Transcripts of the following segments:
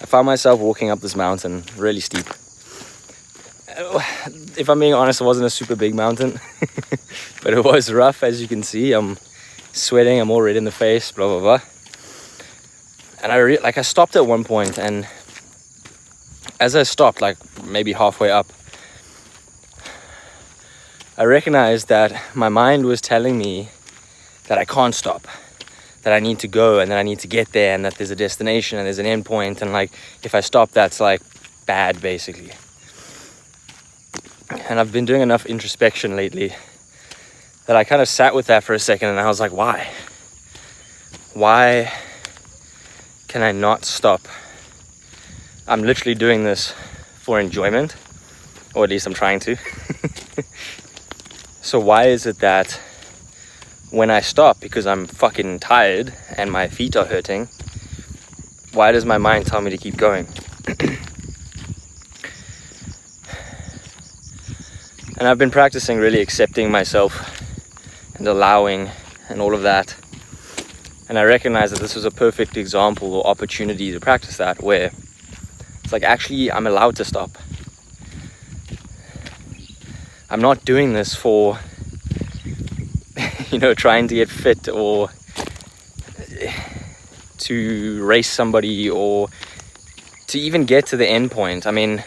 I found myself walking up this mountain, really steep. If I'm being honest, it wasn't a super big mountain, but it was rough, as you can see. I'm sweating, I'm all red in the face, blah, blah, blah. And I stopped at one point, and as I stopped, like maybe halfway up, I recognized that my mind was telling me that I can't stop, that I need to go, and that I need to get there, and that there's a destination and there's an end point, and like if I stop, that's like bad, basically. And I've been doing enough introspection lately that I kind of sat with that for a second, and I was like, why? Why can I not stop? I'm literally doing this for enjoyment, or at least I'm trying to. So why is it that when I stop because I'm fucking tired and my feet are hurting, why does my mind tell me to keep going? And I've been practicing really accepting myself and allowing and all of that. And I recognize that this was a perfect example or opportunity to practice that, where it's like, actually, I'm allowed to stop. I'm not doing this for, trying to get fit or to race somebody or to even get to the end point. I mean,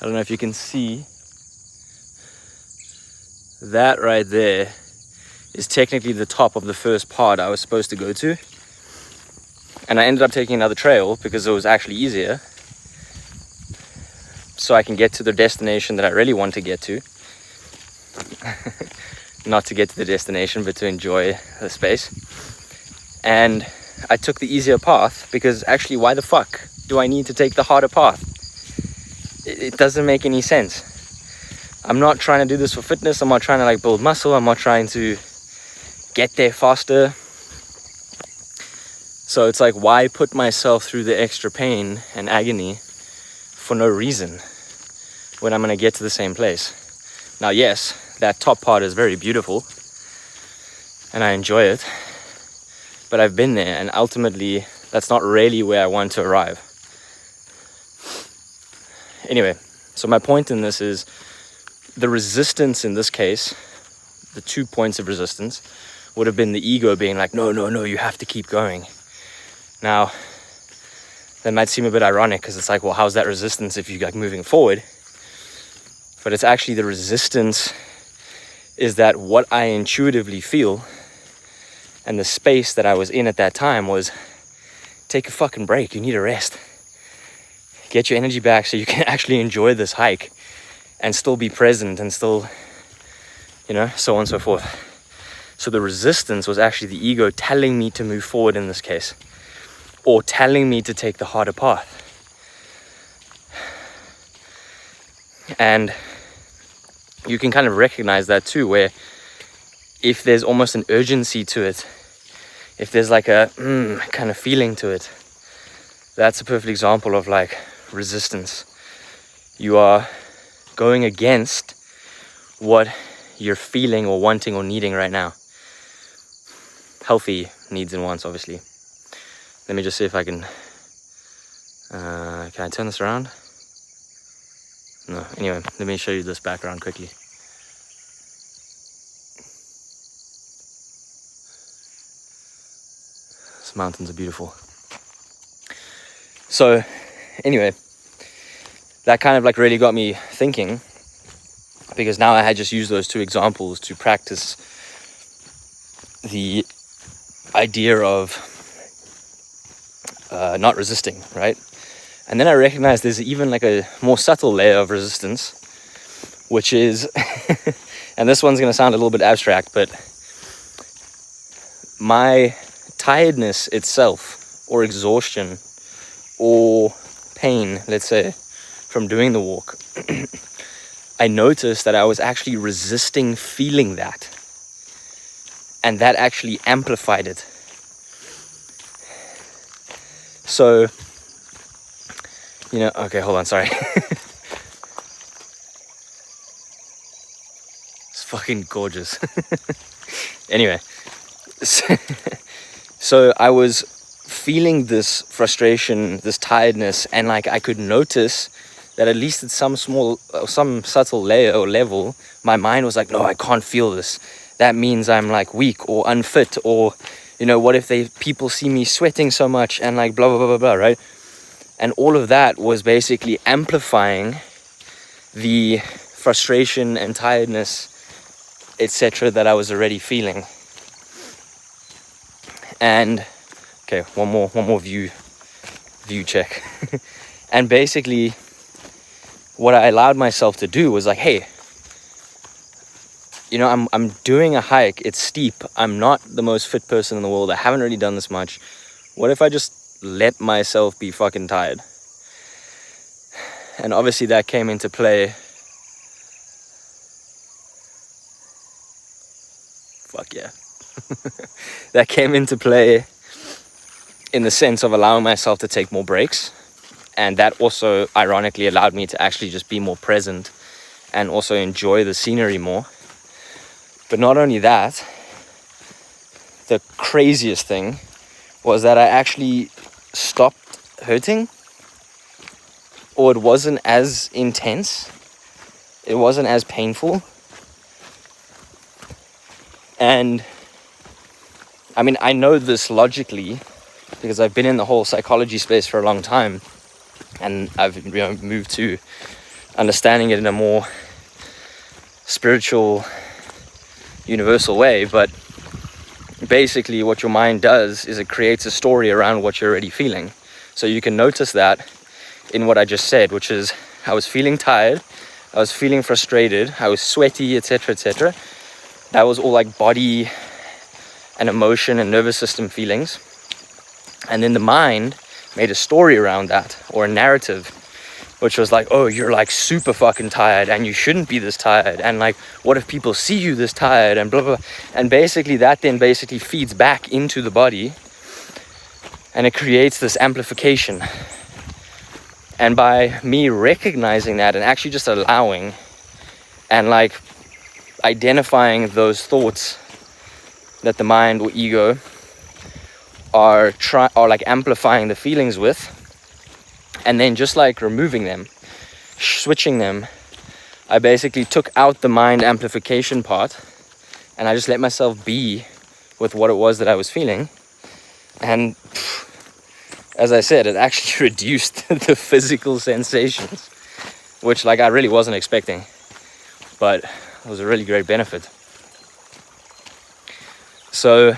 I don't know if you can see that right there is technically the top of the first part I was supposed to go to. And I ended up taking another trail because it was actually easier, so I can get to the destination that I really want to get to. Not to get to the destination, but to enjoy the space. And I took the easier path because actually, why the fuck do I need to take the harder path? It doesn't make any sense. I'm not trying to do this for fitness. I'm not trying to like build muscle. I'm not trying to get there faster. So it's like, why put myself through the extra pain and agony for no reason when I'm going to get to the same place? Now, yes, that top part is very beautiful and I enjoy it, but I've been there, and ultimately that's not really where I want to arrive. Anyway, so my point in this is the resistance in this case, the 2 points of resistance would have been the ego being like, no, you have to keep going. Now, that might seem a bit ironic because it's like, well, how's that resistance if you're like moving forward? But it's actually the resistance is that what I intuitively feel, and the space that I was in at that time was, take a fucking break. You need a rest. Get your energy back so you can actually enjoy this hike and still be present and still, so on and so forth. So the resistance was actually the ego telling me to move forward in this case, or telling me to take the harder path. And you can kind of recognize that too, where if there's almost an urgency to it, if there's like a kind of feeling to it, that's a perfect example of like resistance. You are going against what you're feeling or wanting or needing right now. Healthy needs and wants, obviously. Let me just see if I can I turn this around? No, anyway, let me show you this background quickly. These mountains are beautiful. So, anyway, that kind of like really got me thinking, because now I had just used those two examples to practice the idea of not resisting, right? And then I recognized there's even like a more subtle layer of resistance, which is, and this one's going to sound a little bit abstract, but my tiredness itself, or exhaustion, or pain, let's say, from doing the walk, I noticed that I was actually resisting feeling that. And that actually amplified it. So, okay, hold on, sorry. It's fucking gorgeous. Anyway, so I was feeling this frustration, this tiredness, and like I could notice that at least at some subtle layer or level, my mind was like, no, I can't feel this. That means I'm like weak or unfit, or, you know, what if people see me sweating so much and like blah, blah, blah, blah, blah, right? And all of that was basically amplifying the frustration and tiredness, etc., that I was already feeling. And okay, one more view check. And basically what I allowed myself to do was like, hey, you know, I'm doing a hike, it's steep, I'm not the most fit person in the world, I haven't really done this much. What if I just let myself be fucking tired? And obviously that came into play. Fuck yeah. That came into play in the sense of allowing myself to take more breaks. And that also ironically allowed me to actually just be more present and also enjoy the scenery more. But not only that, the craziest thing was that I actually stopped hurting, or it wasn't as intense, it wasn't as painful. And I mean, I know this logically because I've been in the whole psychology space for a long time, and I've, you know, moved to understanding it in a more spiritual, universal way. But basically what your mind does is it creates a story around what you're already feeling. So you can notice that in what I just said, which is I was feeling tired, I was feeling frustrated, I was sweaty, etc., etc. That was all like body and emotion and nervous system feelings. And then the mind made a story around that, or a narrative, which was like, oh, you're like super fucking tired and you shouldn't be this tired, and like, what if people see you this tired, and blah blah blah. And basically that then basically feeds back into the body and it creates this amplification. And by me recognizing that and actually just allowing and like identifying those thoughts that the mind or ego are like amplifying the feelings with, and then just like removing them, switching them, I basically took out the mind amplification part and I just let myself be with what it was that I was feeling. And as I said, it actually reduced the physical sensations, which like I really wasn't expecting, but it was a really great benefit. So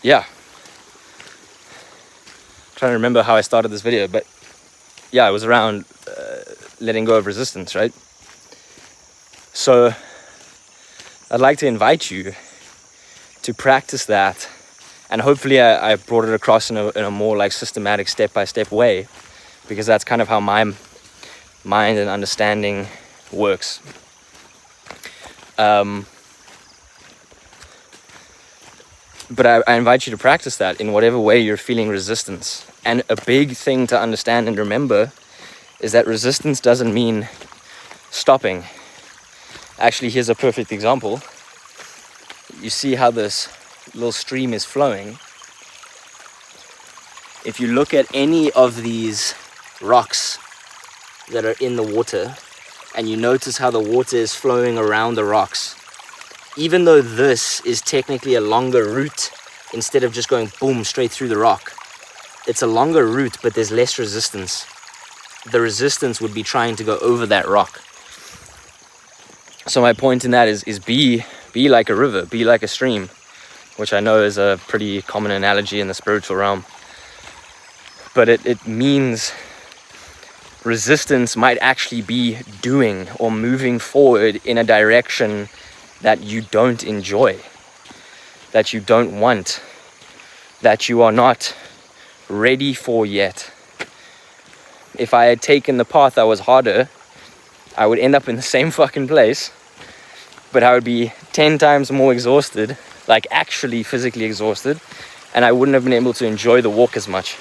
yeah, trying to remember how I started this video, but yeah, it was around letting go of resistance, right? So I'd like to invite you to practice that, and hopefully I brought it across in a more like systematic step-by-step way, because that's kind of how my mind and understanding works. But I invite you to practice that in whatever way you're feeling resistance. And a big thing to understand and remember is that resistance doesn't mean stopping. Actually, here's a perfect example. You see how this little stream is flowing? If you look at any of these rocks that are in the water, and you notice how the water is flowing around the rocks, even though this is technically a longer route, instead of just going boom straight through the rock, it's a longer route, but there's less resistance. The resistance would be trying to go over that rock. So my point in that is be like a river, be like a stream, which I know is a pretty common analogy in the spiritual realm. But it means resistance might actually be doing or moving forward in a direction that you don't enjoy, that you don't want, that you are not ready for yet. If I had taken the path that was harder, I would end up in the same fucking place, but I would be 10 times more exhausted, like actually physically exhausted, and I wouldn't have been able to enjoy the walk as much.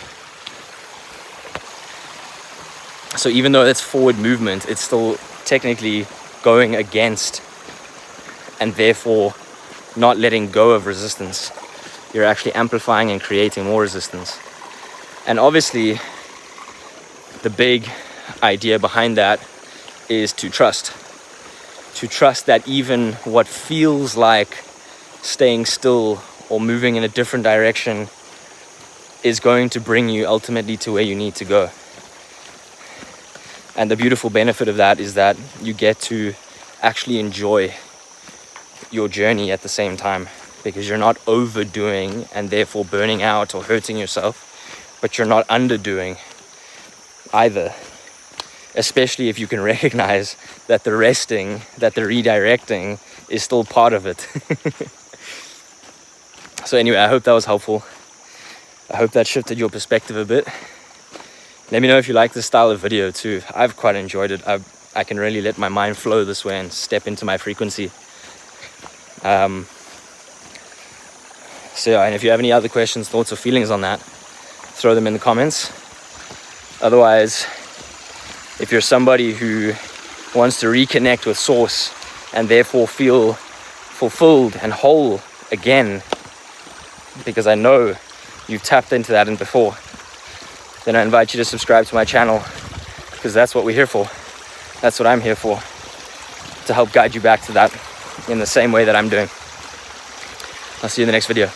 So even though it's forward movement, it's still technically going against and therefore not letting go of resistance. you're actually amplifying and creating more resistance. And obviously, the big idea behind that is to trust. To trust that even what feels like staying still or moving in a different direction is going to bring you ultimately to where you need to go. And the beautiful benefit of that is that you get to actually enjoy your journey at the same time, because you're not overdoing and therefore burning out or hurting yourself, but you're not underdoing either. Especially if you can recognize that the resting, that the redirecting is still part of it. So anyway, I hope that was helpful. I hope that shifted your perspective a bit. Let me know if you like this style of video too. I've quite enjoyed it. I can really let my mind flow this way and step into my frequency. So yeah, and if you have any other questions, thoughts, or feelings on that, throw them in the comments. Otherwise, if you're somebody who wants to reconnect with Source and therefore feel fulfilled and whole again, because I know you've tapped into that before, then I invite you to subscribe to my channel, because that's what we're here for. That's what I'm here for, to help guide you back to that in the same way that I'm doing. I'll see you in the next video.